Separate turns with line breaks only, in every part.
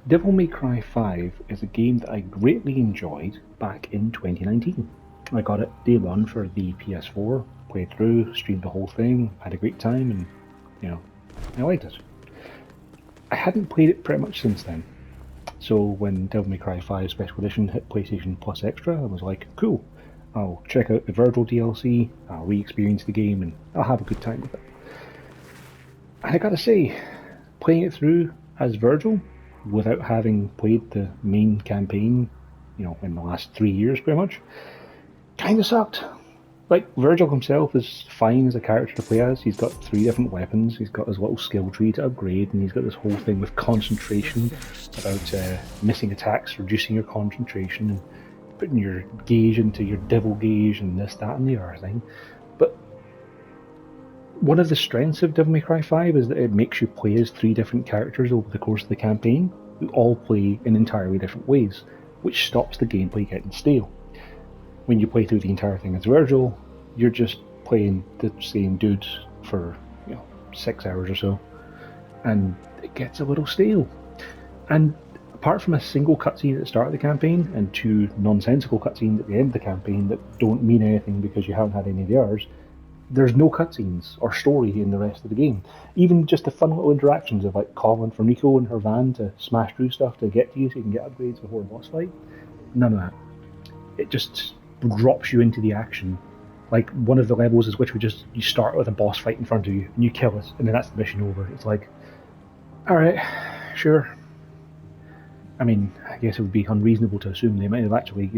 Devil May Cry 5 is a game that I greatly enjoyed back in 2019. I got it day one for the PS4, played through, streamed the whole thing, had a great time, and you know, I liked it. I hadn't played it pretty much since then. So when Devil May Cry 5 Special Edition hit PlayStation Plus Extra, I was like, cool, I'll check out the Vergil DLC, I'll re-experience the game, and I'll have a good time with it. And I gotta say, playing it through as Vergil, without having played the main campaign, in the last 3 years pretty much, kinda sucked. Like, Vergil himself is fine as a character to play as. He's got three different weapons, he's got his little skill tree to upgrade, and he's got this whole thing with concentration about missing attacks, reducing your concentration, and putting your gauge into your devil gauge, and this, that, and the other thing. But one of the strengths of Devil May Cry 5 is that it makes you play as three different characters over the course of the campaign, who all play in entirely different ways, which stops the gameplay getting stale. When you play through the entire thing as Vergil, you're just playing the same dude for 6 hours or so, and it gets a little stale. And apart from a single cutscene at the start of the campaign and two nonsensical cutscenes at the end of the campaign that don't mean anything because you haven't had any of the others, there's no cutscenes or story in the rest of the game. Even just the fun little interactions of like calling for Nico in her van to smash through stuff to get to you so you can get upgrades before a boss fight. None of that. It just drops you into the action. Like one of the levels is which you start with a boss fight in front of you and you kill it and then that's the mission over. It's like, alright, sure. I mean, I guess it would be unreasonable to assume they might have actually,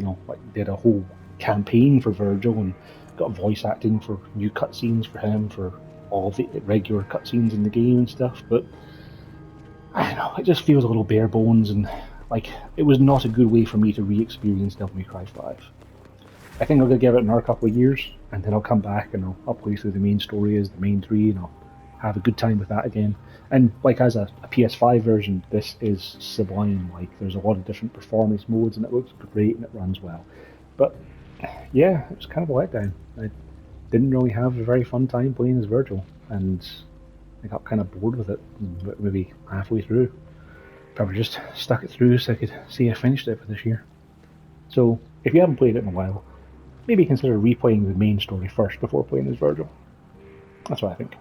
did a whole campaign for Vergil and got voice acting for new cutscenes for him, for all the regular cutscenes in the game and stuff, but I don't know, it just feels a little bare bones and like it was not a good way for me to re-experience Devil May Cry 5. I think I'm going to give it another couple of years and then I'll come back and I'll play through the main story as the main three and I'll have a good time with that again. And like as a PS5 version, this is sublime. Like there's a lot of different performance modes and it looks great and it runs well. But yeah, it was kind of a letdown. I didn't really have a very fun time playing as Vergil, and I got kind of bored with it maybe halfway through. Probably just stuck it through so I could see I finished it for this year. So if you haven't played it in a while, maybe consider replaying the main story first before playing as Vergil. That's what I think.